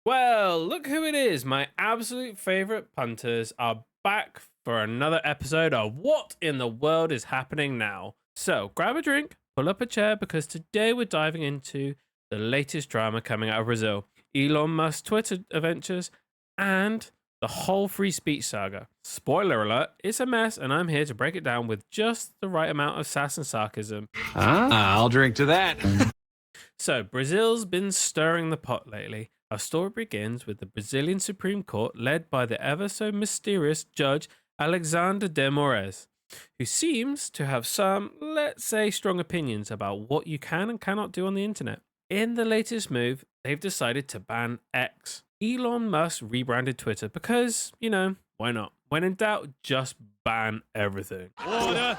Well, look who it is. My absolute favorite punters are back for another episode of What in the World is Happening Now. So grab a drink, pull up a chair, because today we're diving into the latest drama coming out of Brazil, Elon Musk's Twitter adventures, and the whole free speech saga. Spoiler alert, it's a mess, and I'm here to break it down with just the right amount of sass and sarcasm. I'll drink to that. So, Brazil's been stirring the pot lately. Our story begins with the Brazilian Supreme Court, led by the ever so mysterious Judge Alexander de Moraes, who seems to have some, let's say, strong opinions about what you can and cannot do on the internet. In the latest move, they've decided to ban X. Elon Musk rebranded Twitter because, why not? When in doubt, just ban everything. Order!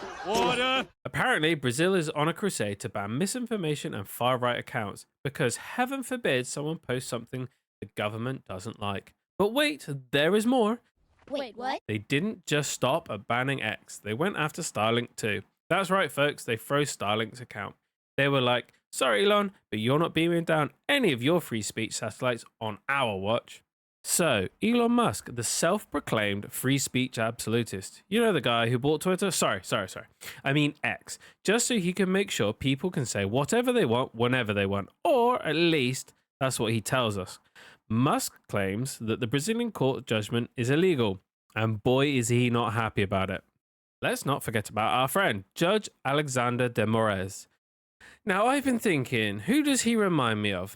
Apparently, Brazil is on a crusade to ban misinformation and far-right accounts because heaven forbid someone posts something the government doesn't like. But wait, there is more. Wait, what? They didn't just stop at banning X. They went after Starlink too. That's right, folks. They froze Starlink's account. They were like, sorry, Elon, but you're not beaming down any of your free speech satellites on our watch. So, Elon Musk, the self-proclaimed free speech absolutist, you know the guy who bought Twitter? Sorry. I mean X, just so he can make sure people can say whatever they want, whenever they want, or at least that's what he tells us. Musk claims that the Brazilian court judgment is illegal, and boy is he not happy about it. Let's not forget about our friend, Judge Alexander de Moraes. Now, I've been thinking, who does he remind me of?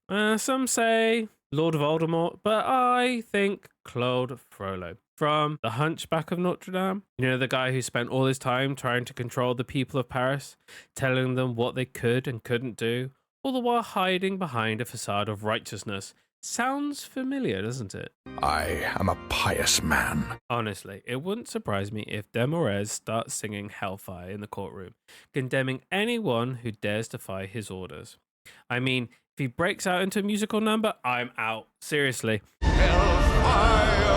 Some say Lord Voldemort, but I think Claude Frollo from The Hunchback of Notre Dame. You know, the guy who spent all his time trying to control the people of Paris, telling them what they could and couldn't do, all the while hiding behind a facade of righteousness. Sounds familiar, doesn't it? I am a pious man. Honestly, it wouldn't surprise me if de Moraes starts singing Hellfire in the courtroom, condemning anyone who dares defy his orders. I mean, if he breaks out into a musical number, I'm out. Seriously. Hellfire,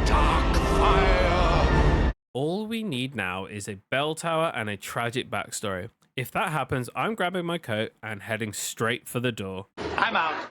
dark fire. All we need now is a bell tower and a tragic backstory. If that happens, I'm grabbing my coat and heading straight for the door. I'm out.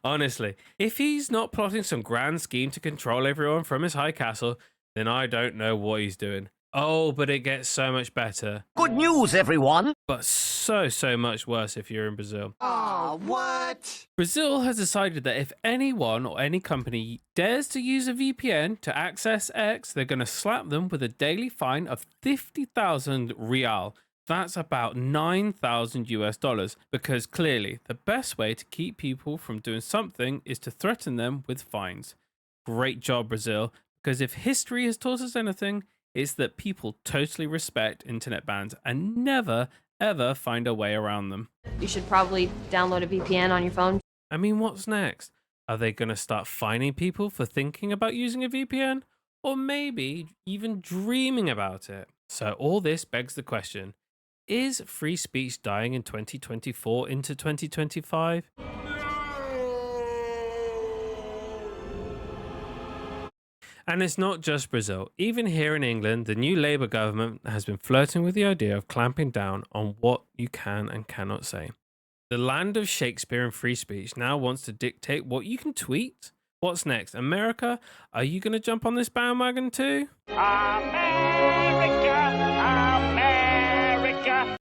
Honestly, if he's not plotting some grand scheme to control everyone from his high castle, then I don't know what he's doing. Oh, but it gets so much better. Good news, everyone! But so much worse if you're in Brazil. Aw, what? Brazil has decided that if anyone or any company dares to use a VPN to access X, they're going to slap them with a daily fine of 50,000 real. That's about 9,000 US dollars, because clearly the best way to keep people from doing something is to threaten them with fines. Great job, Brazil, because if history has taught us anything, it's that people totally respect internet bans and never, ever find a way around them. You should probably download a VPN on your phone. I mean, what's next? Are they going to start fining people for thinking about using a VPN? Or maybe even dreaming about it? So all this begs the question, is free speech dying in 2024 into 2025? And it's not just Brazil. Even here in England, the new Labour government has been flirting with the idea of clamping down on what you can and cannot say. The land of Shakespeare and free speech now wants to dictate what you can tweet. What's next? America? Are you going to jump on this bandwagon too? America!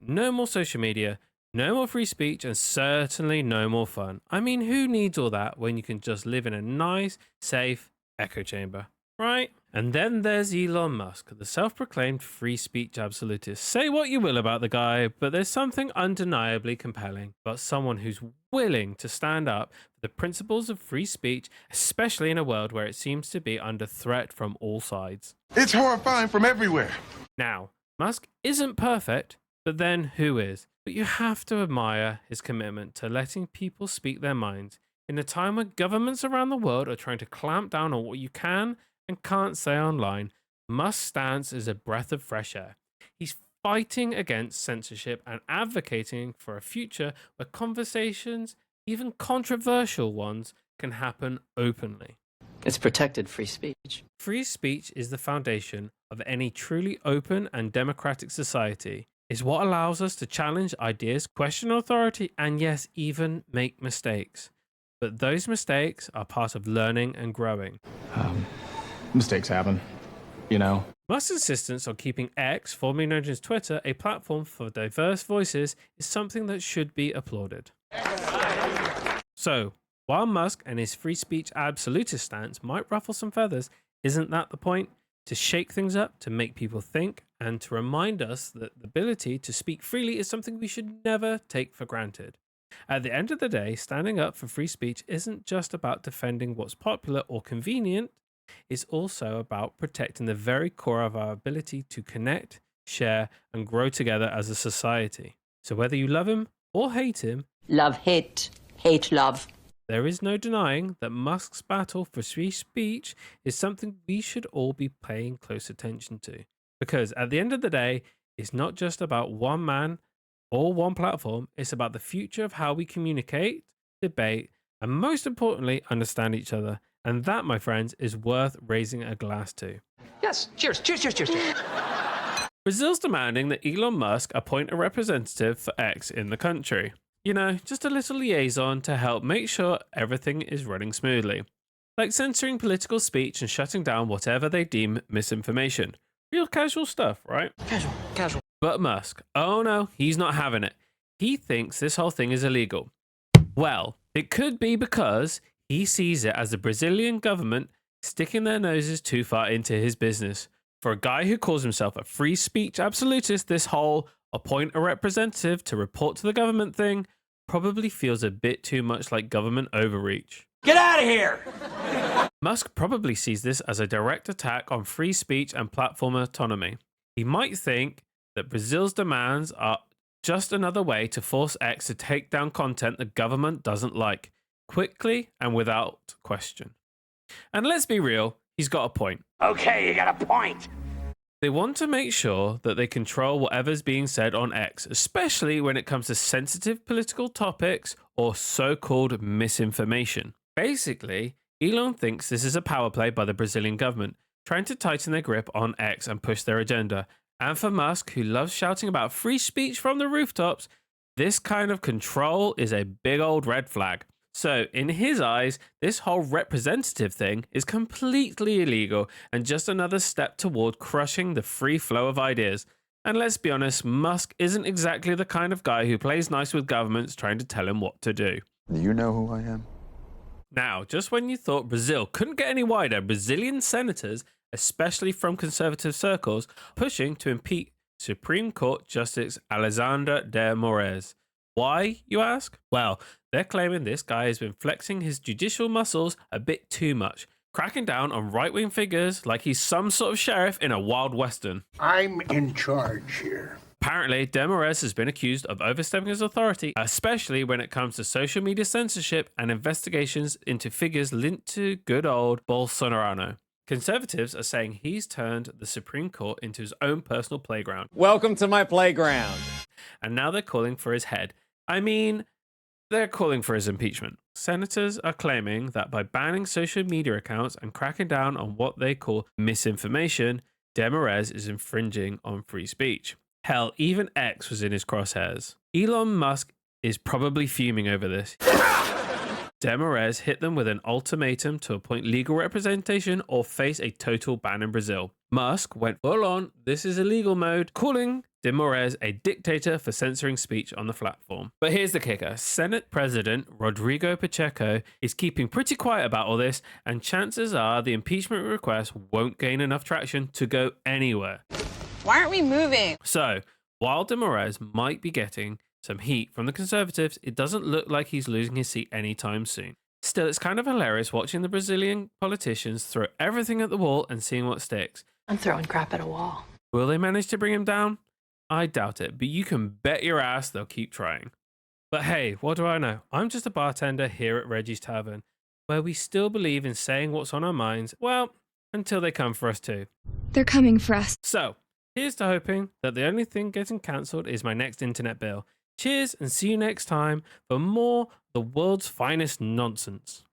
No more social media, no more free speech, and certainly no more fun. I mean, who needs all that when you can just live in a nice, safe echo chamber? Right? And then there's Elon Musk, the self-proclaimed free speech absolutist. Say what you will about the guy, but there's something undeniably compelling about someone who's willing to stand up for the principles of free speech, especially in a world where it seems to be under threat from all sides. It's horrifying from everywhere. Now, Musk isn't perfect, but then who is? But you have to admire his commitment to letting people speak their minds in a time when governments around the world are trying to clamp down on what you can and can't say online. Musk's stance is a breath of fresh air. He's fighting against censorship and advocating for a future where conversations, even controversial ones, can happen openly. It's protected free speech. Free speech is the foundation of any truly open and democratic society. It's what allows us to challenge ideas, question authority, and yes, even make mistakes. But those mistakes are part of learning and growing. Mistakes happen, you know. Musk's insistence on keeping X, formerly known as Twitter, a platform for diverse voices is something that should be applauded. So, while Musk and his free speech absolutist stance might ruffle some feathers, isn't that the point? To shake things up, to make people think, and to remind us that the ability to speak freely is something we should never take for granted. At the end of the day, standing up for free speech isn't just about defending what's popular or convenient, it's also about protecting the very core of our ability to connect, share, and grow together as a society. So whether you love him or hate him, Love, hate, hate, love. there is no denying that Musk's battle for free speech is something we should all be paying close attention to. Because at the end of the day, it's not just about one man or one platform, it's about the future of how we communicate, debate, and most importantly, understand each other. And that, my friends, is worth raising a glass to. Yes, cheers, cheers, cheers, cheers, cheers. Brazil's demanding that Elon Musk appoint a representative for X in the country. You know, just a little liaison to help make sure everything is running smoothly. Like censoring political speech and shutting down whatever they deem misinformation. Real casual stuff, right? Casual. But Musk, oh no, he's not having it. He thinks this whole thing is illegal. Well, it could be because he sees it as the Brazilian government sticking their noses too far into his business. For a guy who calls himself a free speech absolutist, this whole appoint a representative to report to the government thing probably feels a bit too much like government overreach. Get out of here! Musk probably sees this as a direct attack on free speech and platform autonomy. He might think that Brazil's demands are just another way to force X to take down content the government doesn't like, quickly and without question. And let's be real, he's got a point. Okay, you got a point. They want to make sure that they control whatever's being said on X, especially when it comes to sensitive political topics or so-called misinformation. Basically, Elon thinks this is a power play by the Brazilian government, trying to tighten their grip on X and push their agenda. And for Musk, who loves shouting about free speech from the rooftops, this kind of control is a big old red flag. So, in his eyes, this whole representative thing is completely illegal and just another step toward crushing the free flow of ideas. And let's be honest, Musk isn't exactly the kind of guy who plays nice with governments trying to tell him what to do. Do you know who I am? Now, just when you thought Brazil couldn't get any wider, Brazilian senators, especially from conservative circles, pushing to impeach Supreme Court Justice Alexandre de Moraes. Why, you ask? Well, they're claiming this guy has been flexing his judicial muscles a bit too much, cracking down on right-wing figures like he's some sort of sheriff in a wild western. I'm in charge here. Apparently, de Moraes has been accused of overstepping his authority, especially when it comes to social media censorship and investigations into figures linked to good old Bolsonaro. Conservatives are saying he's turned the Supreme Court into his own personal playground. Welcome to my playground. And now they're calling for his head. I mean, they're calling for his impeachment. Senators are claiming that by banning social media accounts and cracking down on what they call misinformation, de Moraes is infringing on free speech. Hell, even X was in his crosshairs. Elon Musk is probably fuming over this. De Moraes hit them with an ultimatum to appoint legal representation or face a total ban in Brazil. Musk went full on, this is illegal mode, calling de Moraes a dictator for censoring speech on the platform. But here's the kicker. Senate President Rodrigo Pacheco is keeping pretty quiet about all this, and chances are the impeachment request won't gain enough traction to go anywhere. Why aren't we moving? So, while de Moraes might be getting some heat from the Conservatives, it doesn't look like he's losing his seat anytime soon. Still, it's kind of hilarious watching the Brazilian politicians throw everything at the wall and seeing what sticks. I'm throwing crap at a wall. Will they manage to bring him down? I doubt it, but you can bet your ass they'll keep trying. But hey, what do I know? I'm just a bartender here at Reggie's Tavern, where we still believe in saying what's on our minds, well, until they come for us too. They're coming for us. So, here's to hoping that the only thing getting cancelled is my next internet bill. Cheers and see you next time for more the world's finest nonsense.